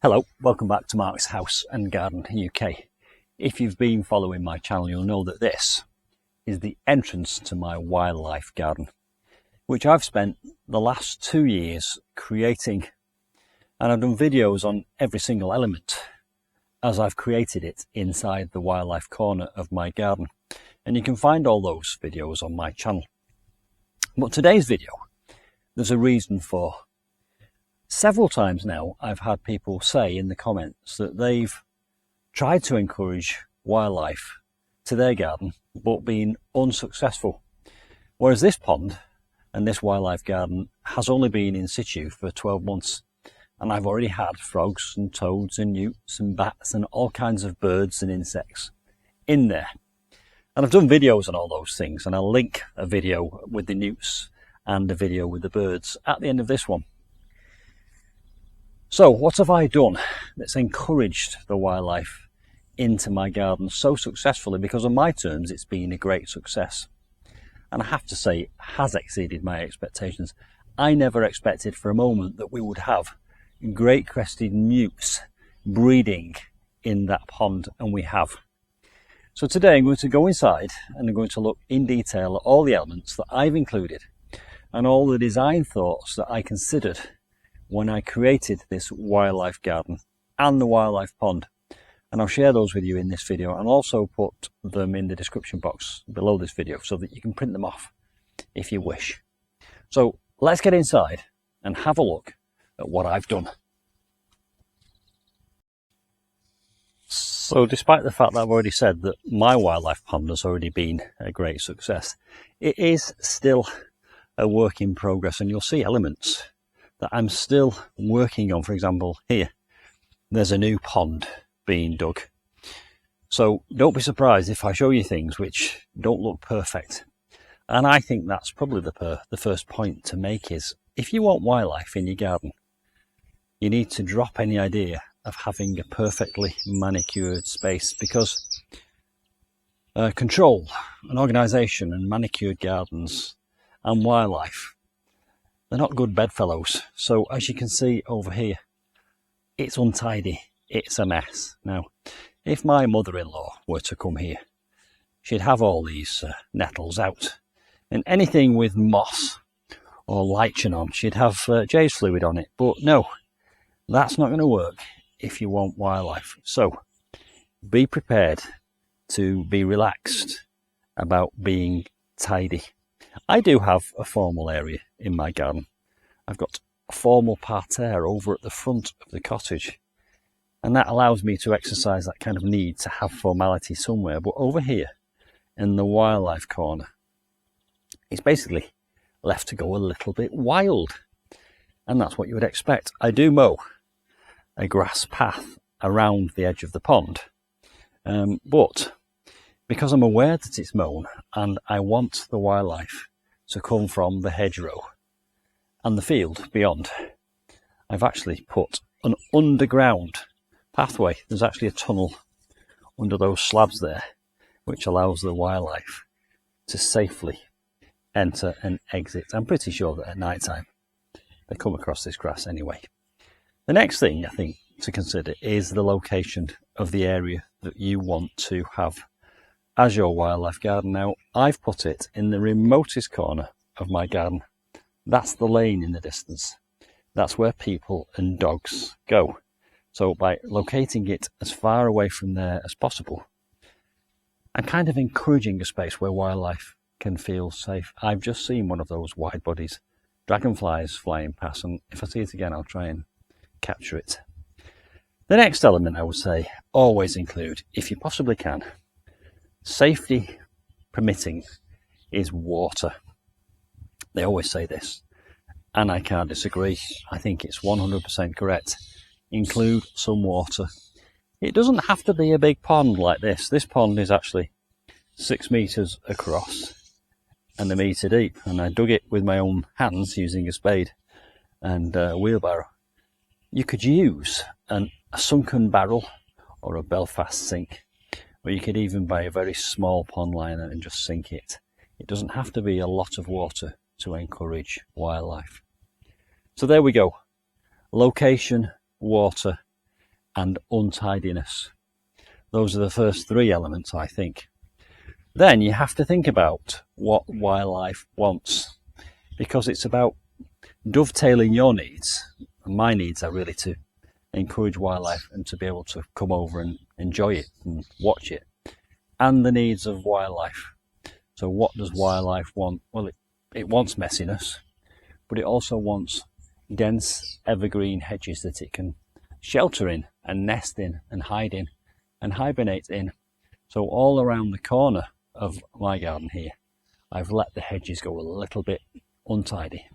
Hello, welcome back to Mark's House and Garden UK. If you've been following my channel, you'll know that this is the entrance to my wildlife garden, which I've spent the last 2 years creating, and I've done videos on every single element as I've created it inside the wildlife corner of my garden. And you can find all those videos on my channel. But today's video, there's a reason for. Several times now I've had people say in the comments that they've tried to encourage wildlife to their garden but been unsuccessful. Whereas this pond and this wildlife garden has only been in situ for 12 months and I've already had frogs and toads and newts and bats and all kinds of birds and insects in there. And I've done videos on all those things, and I'll link a video with the newts and a video with the birds at the end of this one. So what have I done that's encouraged the wildlife into my garden so successfully? Because on my terms, it's been a great success. And I have to say, it has exceeded my expectations. I never expected for a moment that we would have great crested newts breeding in that pond, and we have. So today I'm going to go inside and I'm going to look in detail at all the elements that I've included and all the design thoughts that I considered when I created this wildlife garden and the wildlife pond. And I'll share those with you in this video, and also put them in the description box below this video so that you can print them off if you wish. So let's get inside and have a look at what I've done. So despite the fact that I've already said that my wildlife pond has already been a great success, it is still a work in progress, and you'll see elements that I'm still working on. For example, here, there's a new pond being dug. So don't be surprised if I show you things which don't look perfect. And I think that's probably the first point to make is, if you want wildlife in your garden, you need to drop any idea of having a perfectly manicured space, because control and organisation and manicured gardens and wildlife, they're not good bedfellows. So as you can see over here, it's untidy, it's a mess. Now, if my mother-in-law were to come here, she'd have all these nettles out, and anything with moss or lichen on, she'd have J's fluid on it. But no, that's not going to work if you want wildlife. So be prepared to be relaxed about being tidy. I do have a formal area in my garden. I've got a formal parterre over at the front of the cottage, and that allows me to exercise that kind of need to have formality somewhere. But over here in the wildlife corner, it's basically left to go a little bit wild, and that's what you would expect. I do mow a grass path around the edge of the pond, but because I'm aware that it's mown and I want the wildlife to come from the hedgerow and the field beyond, I've actually put an underground pathway. There's actually a tunnel under those slabs there, which allows the wildlife to safely enter and exit. I'm pretty sure that at night time they come across this grass anyway. The next thing I think to consider is the location of the area that you want to have as your wildlife garden. Now, I've put it in the remotest corner of my garden. That's the lane in the distance. That's where people and dogs go. So by locating it as far away from there as possible, I'm kind of encouraging a space where wildlife can feel safe. I've just seen one of those wide bodies, dragonflies, flying past, and if I see it again, I'll try and capture it. The next element I would say, always include, if you possibly can, safety permitting, is water. They always say this, and I can't disagree. I think it's 100% correct. Include some water. It doesn't have to be a big pond like this. This pond is actually 6 meters across and 1 meter deep, and I dug it with my own hands using a spade and a wheelbarrow. You could use a sunken barrel or a Belfast sink, or you could even buy a very small pond liner and just sink it. It doesn't have to be a lot of water to encourage wildlife. So there we go. Location, water, and untidiness. Those are the first three elements, I think. Then you have to think about what wildlife wants, because it's about dovetailing your needs. And my needs are really to encourage wildlife and to be able to come over and enjoy it and watch it, and the needs of wildlife. So what does wildlife want? Well, it wants messiness, but it also wants dense evergreen hedges that it can shelter in and nest in and hide in and hibernate in. So all around the corner of my garden here, I've let the hedges go a little bit untidy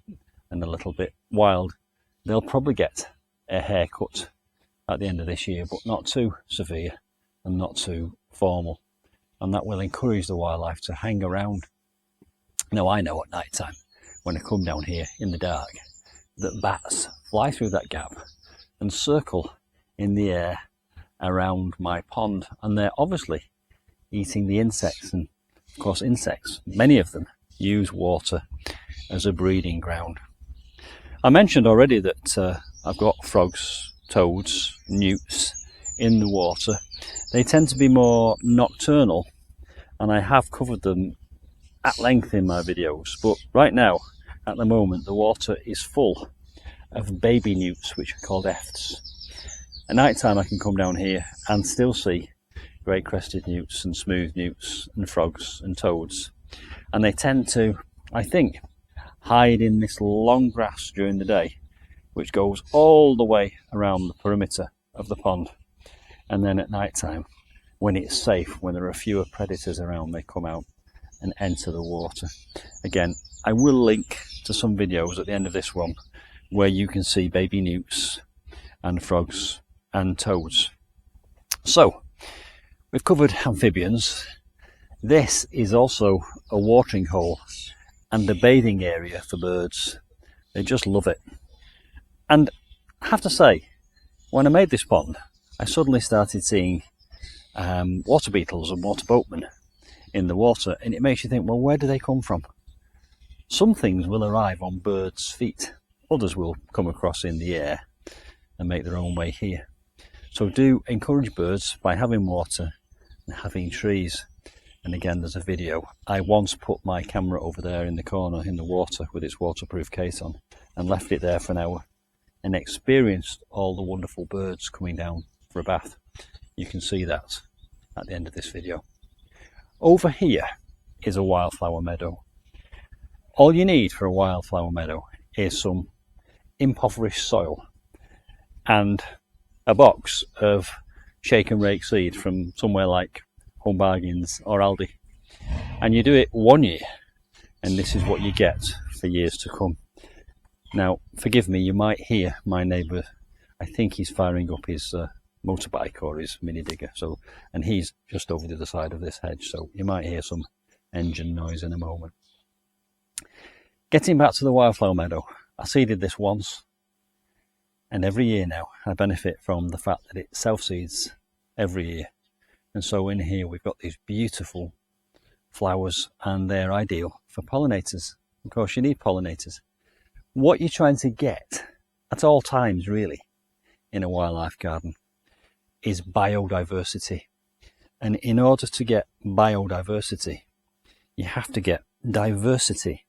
and a little bit wild. They'll probably get a haircut at the end of this year, but not too severe and not too formal. And that will encourage the wildlife to hang around. Now, I know at night time, when I come down here in the dark, that bats fly through that gap and circle in the air around my pond, and they're obviously eating the insects. And of course, insects, many of them, use water as a breeding ground. I mentioned already that I've got frogs, toads, newts in the water. They tend to be more nocturnal, and I have covered them at length in my videos, but right now, at the moment, the water is full of baby newts, which are called efts. At night time I can come down here and still see great crested newts and smooth newts and frogs and toads, and they tend to, I think, hide in this long grass during the day, which goes all the way around the perimeter of the pond, and then at night time, when it's safe, when there are fewer predators around, they come out and enter the water. Again, I will link to some videos at the end of this one where you can see baby newts and frogs and toads. So, we've covered amphibians. This is also a watering hole and a bathing area for birds. They just love it. And I have to say, when I made this pond, I suddenly started seeing water beetles and water boatmen in the water, and it makes you think, well, where do they come from? Some things will arrive on birds' feet, others will come across in the air and make their own way here. So do encourage birds by having water and having trees. And again, there's a video. I once put my camera over there in the corner in the water with its waterproof case on and left it there for an hour and experienced all the wonderful birds coming down for a bath. You can see that at the end of this video. Over here is a wildflower meadow. All you need for a wildflower meadow is some impoverished soil and a box of shake and rake seed from somewhere like Home Bargains or Aldi. And you do it 1 year, and this is what you get for years to come. Now, forgive me, you might hear my neighbour, I think he's firing up his motorbike or his mini digger, and he's just over the other side of this hedge, so you might hear some engine noise in a moment. Getting back to the wildflower meadow, I seeded this once, and every year now I benefit from the fact that it self-seeds every year. And so in here we've got these beautiful flowers, and they're ideal for pollinators. Of course, you need pollinators. What you're trying to get at all times, really, in a wildlife garden is biodiversity. And in order to get biodiversity, you have to get diversity.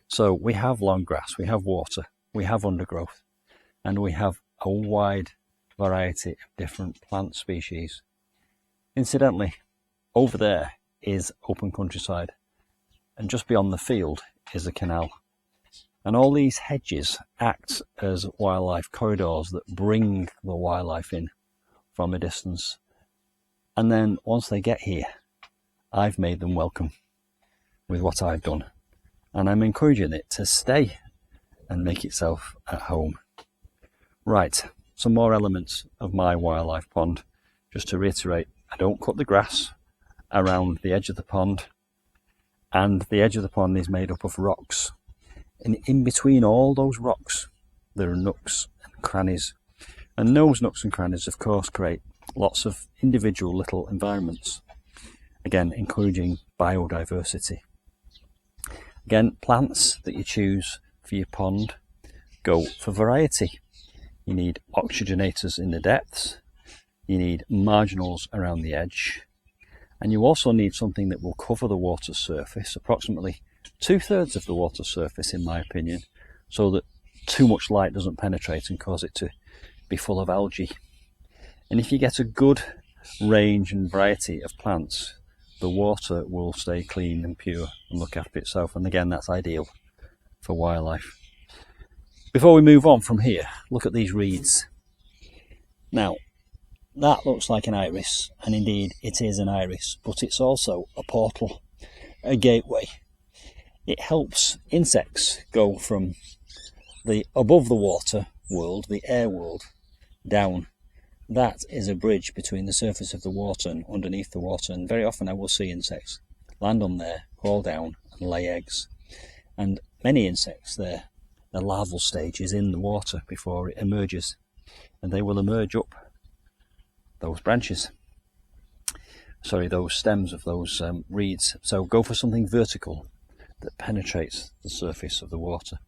So we have long grass, we have water, we have undergrowth, and we have a wide variety of different plant species. Incidentally, over there is open countryside, and just beyond the field is a canal. And all these hedges act as wildlife corridors that bring the wildlife in from a distance. And then once they get here, I've made them welcome with what I've done. And I'm encouraging it to stay and make itself at home. Right, some more elements of my wildlife pond. Just to reiterate, I don't cut the grass around the edge of the pond, and the edge of the pond is made up of rocks. And in between all those rocks, there are nooks and crannies. And those nooks and crannies, of course, create lots of individual little environments. Again, encouraging biodiversity. Again, plants that you choose for your pond go for variety. You need oxygenators in the depths, you need marginals around the edge, and you also need something that will cover the water surface, approximately 2/3 of the water surface in my opinion, so that too much light doesn't penetrate and cause it to be full of algae. And if you get a good range and variety of plants, the water will stay clean and pure and look after itself, and again that's ideal for wildlife. Before we move on from here, look at these reeds. Now that looks like an iris, and indeed it is an iris, but it's also a portal, a gateway. It helps insects go from the above the water world, the air world, down. That is a bridge between the surface of the water and underneath the water, and very often I will see insects land on there, crawl down and lay eggs. And many insects, their larval stage is in the water before it emerges, and they will emerge up those branches, those stems of those reeds. So go for something vertical that penetrates the surface of the water.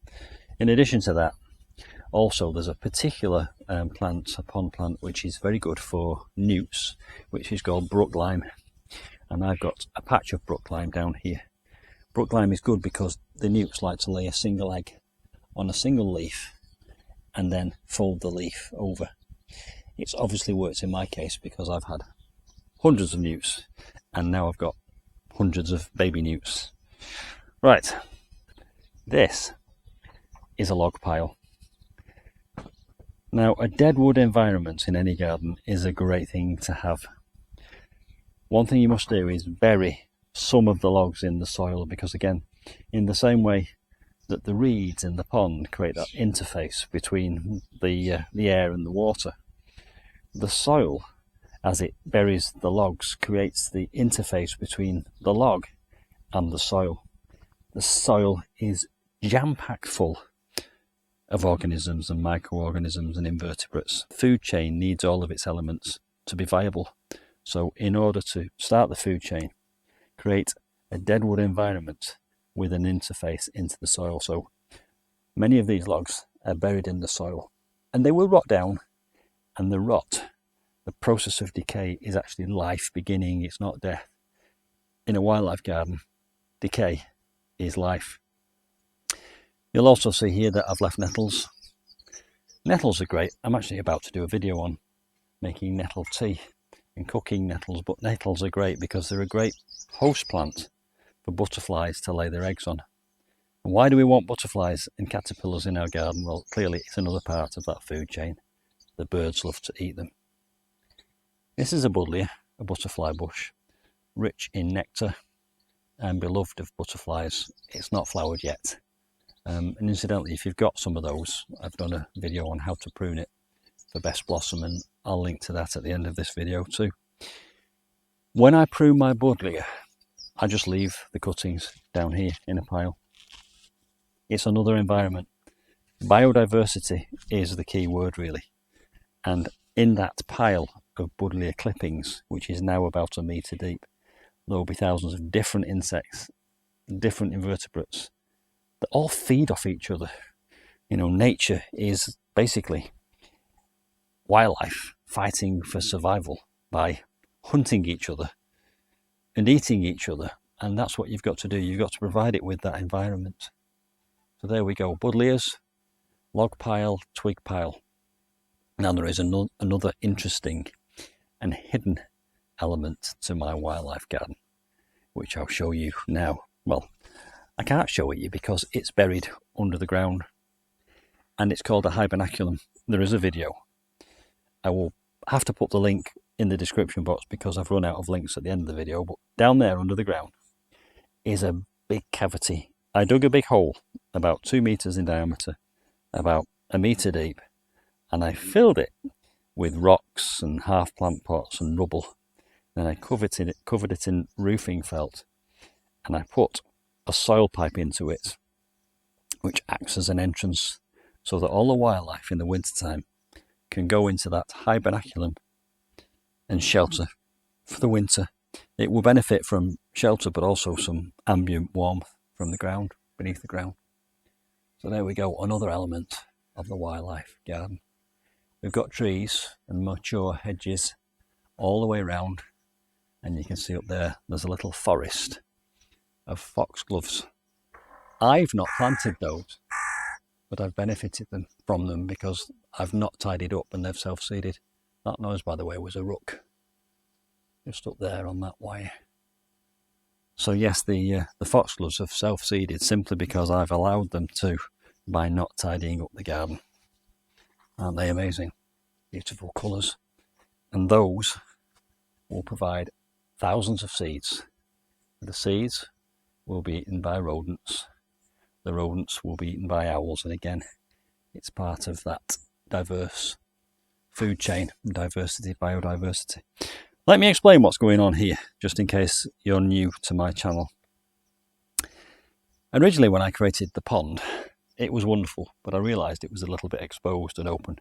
In addition to that, also there's a particular plant, a pond plant, which is very good for newts, which is called brook lime, and I've got a patch of brook lime down here. Brook lime is good because the newts like to lay a single egg on a single leaf and then fold the leaf over. It's obviously worked in my case because I've had hundreds of newts and now I've got hundreds of baby newts. Right, this is a log pile. Now, a dead wood environment in any garden is a great thing to have. One thing you must do is bury some of the logs in the soil, because again, in the same way that the reeds in the pond create that interface between the air and the water, the soil, as it buries the logs, creates the interface between the log and the soil. The soil is jam-packed full of organisms and microorganisms and invertebrates. The food chain needs all of its elements to be viable. So in order to start the food chain, create a deadwood environment with an interface into the soil. So many of these logs are buried in the soil and they will rot down, and the rot, the process of decay, is actually life beginning, it's not death. In a wildlife garden, decay is life. You'll also see here that I've left nettles. Nettles are great. I'm actually about to do a video on making nettle tea and cooking nettles, but nettles are great because they're a great host plant for butterflies to lay their eggs on. And why do we want butterflies and caterpillars in our garden? Well, clearly it's another part of that food chain. The birds love to eat them. This is a buddleia, a butterfly bush, rich in nectar and beloved of butterflies. It's not flowered yet. And incidentally, if you've got some of those, I've done a video on how to prune it for best blossom, and I'll link to that at the end of this video too. When I prune my buddleia, I just leave the cuttings down here in a pile. It's another environment. Biodiversity is the key word really. And in that pile of buddleia clippings, which is now about 1 metre deep, there will be thousands of different insects, different invertebrates, that all feed off each other. You know, nature is basically wildlife fighting for survival by hunting each other and eating each other, and that's what you've got to do. You've got to provide it with that environment. So there we go, buddleias, log pile, twig pile. Now there is another interesting and hidden element to my wildlife garden, which I'll show you now. Well, I can't show it you because it's buried under the ground, and it's called a hibernaculum. There is a video. I will have to put the link in the description box because I've run out of links at the end of the video, but down there under the ground is a big cavity. I dug a big hole about 2 meters in diameter, about 1 meter deep, and I filled it with rocks and half plant pots and rubble. Then I covered it in roofing felt, and I put a soil pipe into it, which acts as an entrance so that all the wildlife in the wintertime can go into that hibernaculum and shelter for the winter. It will benefit from shelter, but also some ambient warmth from the ground, beneath the ground. So there we go, another element of the wildlife garden. We've got trees and mature hedges all the way around, and you can see up there, there's a little forest of foxgloves. I've not planted those, but I've benefited from them because I've not tidied up and they've self-seeded. That noise, by the way, was a rook just up there on that wire. So yes, the foxgloves have self-seeded simply because I've allowed them to by not tidying up the garden. Aren't they amazing? Beautiful colours. And those will provide thousands of seeds. The seeds will be eaten by rodents. The rodents will be eaten by owls. And again, it's part of that diverse food chain, biodiversity. Let me explain what's going on here, just in case you're new to my channel. Originally, when I created the pond, it was wonderful, but I realised it was a little bit exposed and open.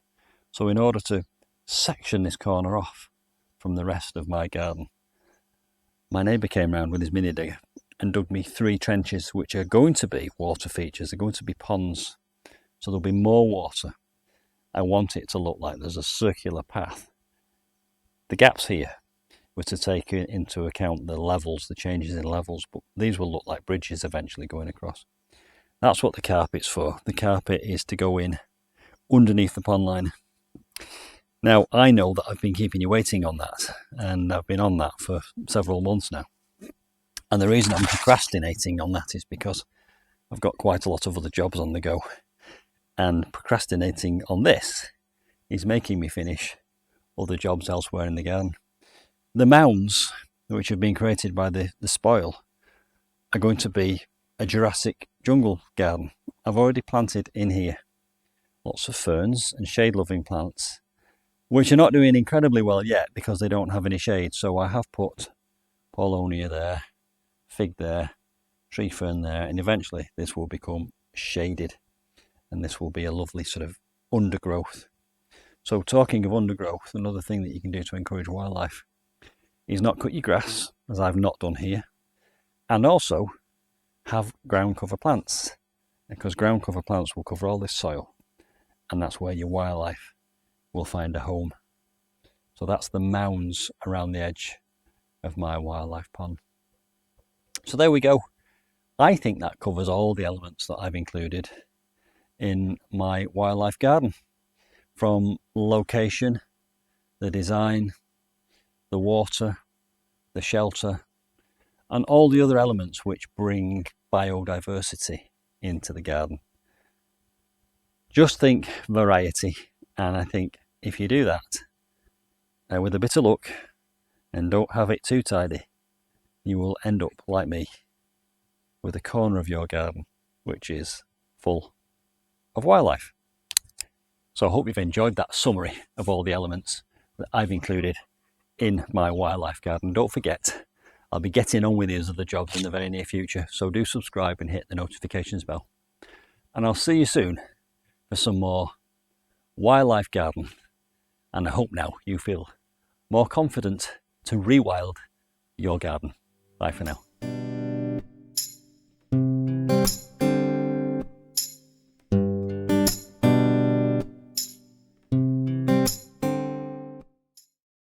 So in order to section this corner off from the rest of my garden, my neighbour came round with his mini digger and dug me 3 trenches, which are going to be water features. They're going to be ponds, so there'll be more water. I want it to look like there's a circular path. The gaps here were to take into account the levels, the changes in levels, but these will look like bridges eventually going across. That's what the carpet's for. The carpet is to go in underneath the pond line. Now, I know that I've been keeping you waiting on that, and I've been on that for several months now. And the reason I'm procrastinating on that is because I've got quite a lot of other jobs on the go. And procrastinating on this is making me finish other jobs elsewhere in the garden. The mounds, which have been created by the spoil, are going to be a Jurassic jungle garden. I've already planted in here lots of ferns and shade-loving plants, which are not doing incredibly well yet because they don't have any shade. So I have put Paulownia there, fig there, tree fern there, and eventually this will become shaded, and this will be a lovely sort of undergrowth. So talking of undergrowth, another thing that you can do to encourage wildlife is not cut your grass, as I've not done here, and also have ground cover plants, because ground cover plants will cover all this soil, and that's where your wildlife will find a home. So that's the mounds around the edge of my wildlife pond. So there we go. I think that covers all the elements that I've included in my wildlife garden, from location, the design, the water, the shelter, and all the other elements which bring biodiversity into the garden. Just think variety, and I think if you do that with a bit of luck and don't have it too tidy, you will end up like me with a corner of your garden which is full of wildlife. So I hope you've enjoyed that summary of all the elements that I've included in my wildlife garden. Don't forget, I'll be getting on with these other jobs in the very near future, so do subscribe and hit the notifications bell. And I'll see you soon for some more wildlife garden, and I hope now you feel more confident to rewild your garden. Bye for now.